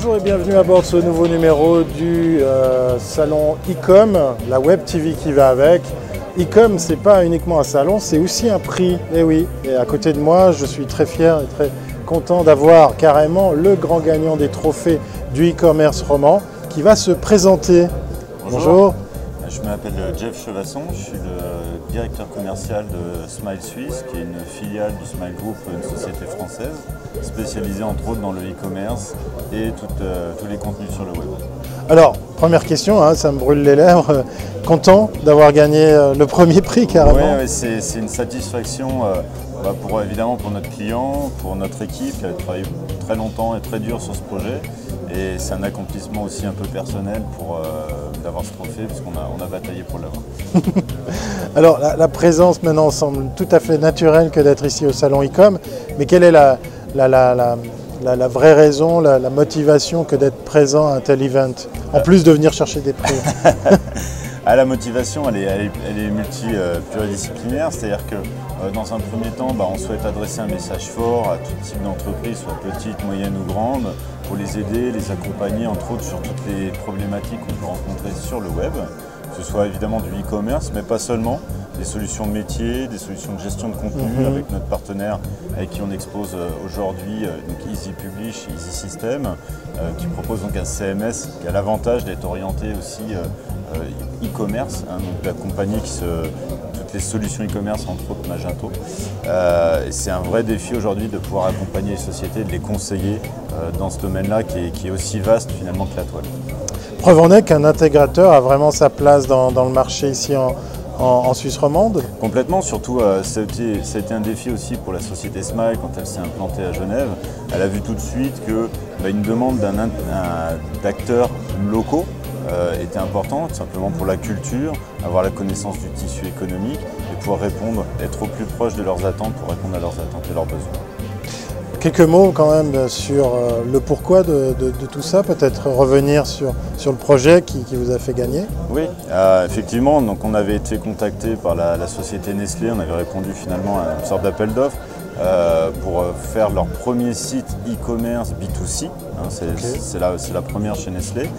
Bonjour et bienvenue à bord de ce nouveau numéro du salon e-com, la Web TV qui va avec. E-com, c'est pas uniquement un salon, c'est aussi un prix. Et oui, et à côté de moi, je suis très fier et très content d'avoir carrément le grand gagnant des trophées du e-commerce roman qui va se présenter. Bonjour. Je m'appelle Jeff Chevasson, je suis le directeur commercial de Smile Suisse, qui est une filiale du Smile Group, une société française, spécialisée entre autres dans le e-commerce et tous les contenus sur le web. Alors, première question, hein, ça me brûle les lèvres, content d'avoir gagné le premier prix carrément. Oui, c'est une satisfaction évidemment pour notre client, pour notre équipe qui a travaillé très longtemps et très dur sur ce projet. Et c'est un accomplissement aussi un peu personnel d'avoir ce trophée, parce qu'on a bataillé pour l'avoir. Alors la présence maintenant semble tout à fait naturelle que d'être ici au salon e-com, mais quelle est la vraie raison, la motivation que d'être présent à un tel event, en plus de venir chercher des prix? La motivation, elle est multi-pluridisciplinaire, c'est-à-dire que dans un premier temps, on souhaite adresser un message fort à tout type d'entreprise, soit petite, moyenne ou grande, pour les aider, les accompagner, entre autres, sur toutes les problématiques qu'on peut rencontrer sur le web, que ce soit évidemment du e-commerce, mais pas seulement, des solutions métiers, des solutions de gestion de contenu avec notre partenaire avec qui on expose aujourd'hui, Easy Publish, Easy System, qui propose donc un CMS qui a l'avantage d'être orienté aussi e-commerce, donc d'accompagner toutes les solutions e-commerce, entre autres Magento. Et c'est un vrai défi aujourd'hui de pouvoir accompagner les sociétés, de les conseiller dans ce domaine-là qui est aussi vaste finalement que la toile. Preuve en est qu'un intégrateur a vraiment sa place dans le marché ici en Suisse romande. Complètement, surtout ça a été un défi aussi pour la société Smile quand elle s'est implantée à Genève. Elle a vu tout de suite qu'une demande d'acteurs locaux était importante, simplement pour la culture, avoir la connaissance du tissu économique et pouvoir répondre, être au plus proche de leurs attentes pour répondre à leurs attentes et leurs besoins. Quelques mots quand même sur le pourquoi de tout ça, peut-être revenir sur le projet qui vous a fait gagner. Oui, effectivement, donc on avait été contacté par la société Nestlé, on avait répondu finalement à une sorte d'appel d'offres pour faire leur premier site e-commerce B2C, c'est la première chez Nestlé.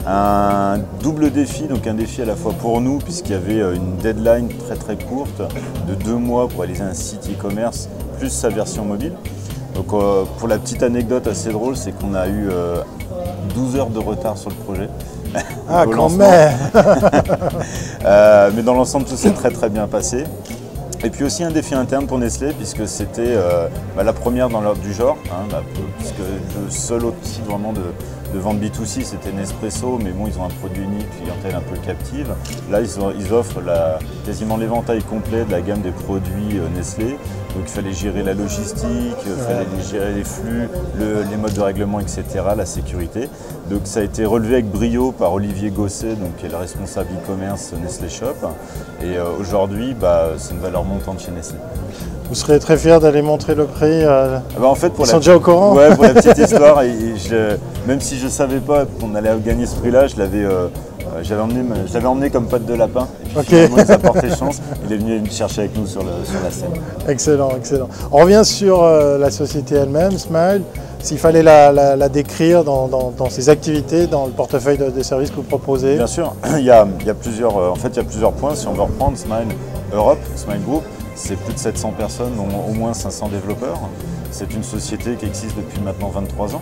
Un double défi, donc un défi à la fois pour nous puisqu'il y avait une deadline très courte de 2 mois pour réaliser un site e-commerce plus sa version mobile. Donc pour la petite anecdote assez drôle, c'est qu'on a eu 12 heures de retard sur le projet. Ah quand même. Mais dans l'ensemble, tout s'est très bien passé. Et puis aussi un défi interne pour Nestlé, puisque c'était la première dans l'ordre du genre, puisque le seul autre site vraiment de vente B2C c'était Nespresso, mais bon, ils ont un produit unique, clientèle un peu captive. Là, ils offrent quasiment l'éventail complet de la gamme des produits Nestlé. Donc il fallait gérer la logistique, il fallait gérer les flux, les modes de règlement, etc., la sécurité. Donc ça a été relevé avec brio par Olivier Gosset, qui est le responsable e-commerce Nestlé Shop. Et aujourd'hui, c'est une valeur montante chez Nestlé. Vous serez très fier d'aller montrer le prix. En fait, ils sont déjà au courant. Ouais, pour la petite histoire, même si je ne savais pas qu'on allait gagner ce prix-là, je l'avais emmené comme pote de lapin. Et puis finalement, il nous a porté chance. Il est venu me chercher avec nous sur la scène. Excellent. On revient sur la société elle-même, Smile. S'il fallait la décrire dans ses activités, dans le portefeuille de services que vous proposez. Bien sûr, il y a plusieurs points. Si on veut reprendre Smile Europe, Smile Group, c'est plus de 700 personnes, dont au moins 500 développeurs. C'est une société qui existe depuis maintenant 23 ans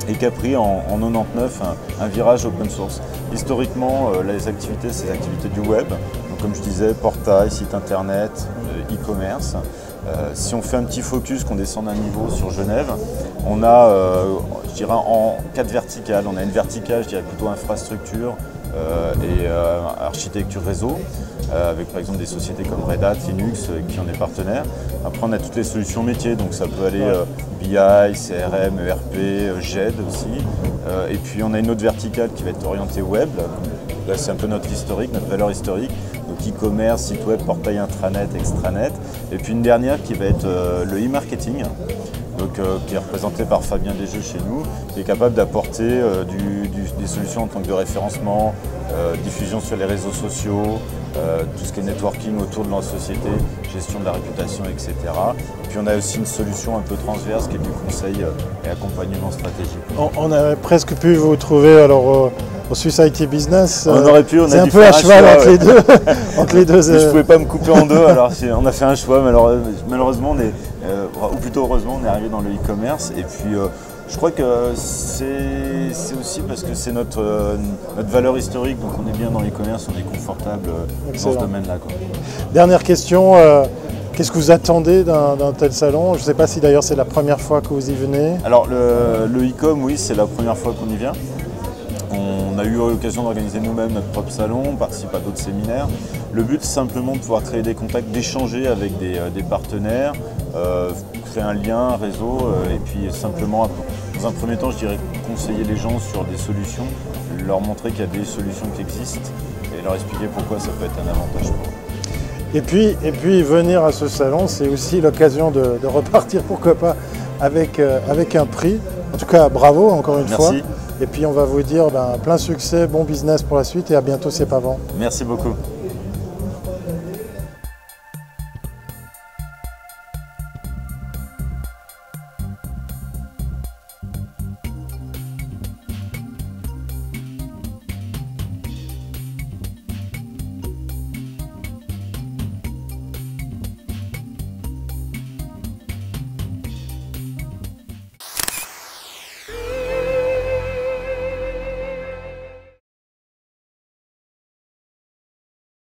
et qui a pris en 99 un virage open source. Historiquement, les activités, c'est les activités du web. Donc, comme je disais, portail, site internet, e-commerce. Si on fait un petit focus, qu'on descend d'un niveau sur Genève, on a, je dirais, en 4 verticales. On a une verticale, je dirais plutôt infrastructure et architecture réseau, avec par exemple des sociétés comme Red Hat, Linux, qui en est partenaire. Après, on a toutes les solutions métiers, donc ça peut aller BI, CRM, ERP, GED aussi. Et puis on a une autre verticale qui va être orientée web. Là, c'est un peu notre historique, notre valeur historique. Donc e-commerce, site web, portail intranet, extranet. Et puis une dernière qui va être le e-marketing, qui est représenté par Fabien Desjeux chez nous, qui est capable d'apporter des solutions en tant que de référencement, diffusion sur les réseaux sociaux, tout ce qui est networking autour de la société, gestion de la réputation, etc. Puis on a aussi une solution un peu transverse qui est du conseil et accompagnement stratégique. On aurait presque pu vous trouver alors au Swiss IT Business. On aurait pu, on c'est a un dû peu faire à cheval choix, entre les deux. Entre les deux. Je ne pouvais pas me couper en deux, alors on a fait un choix. Malheureusement, ou plutôt heureusement, on est arrivé dans le e-commerce. Et puis, je crois que c'est aussi parce que c'est notre valeur historique. Donc, on est bien dans l'e-commerce, on est confortable dans ce domaine-là. Dernière question. Qu'est-ce que vous attendez d'un tel salon? Je ne sais pas si d'ailleurs c'est la première fois que vous y venez. Alors, le e-com, oui, c'est la première fois qu'on y vient. On a eu l'occasion d'organiser nous-mêmes notre propre salon, on participe à d'autres séminaires. Le but, c'est simplement de pouvoir créer des contacts, d'échanger avec des partenaires, créer un lien, un réseau, et puis simplement, dans un premier temps, je dirais conseiller les gens sur des solutions, leur montrer qu'il y a des solutions qui existent et leur expliquer pourquoi ça peut être un avantage pour eux. Et puis venir à ce salon, c'est aussi l'occasion de repartir, pourquoi pas, avec un prix. En tout cas, bravo encore une fois. Merci. Et puis on va vous dire plein succès, bon business pour la suite et à bientôt, c'est pas bon. Merci beaucoup.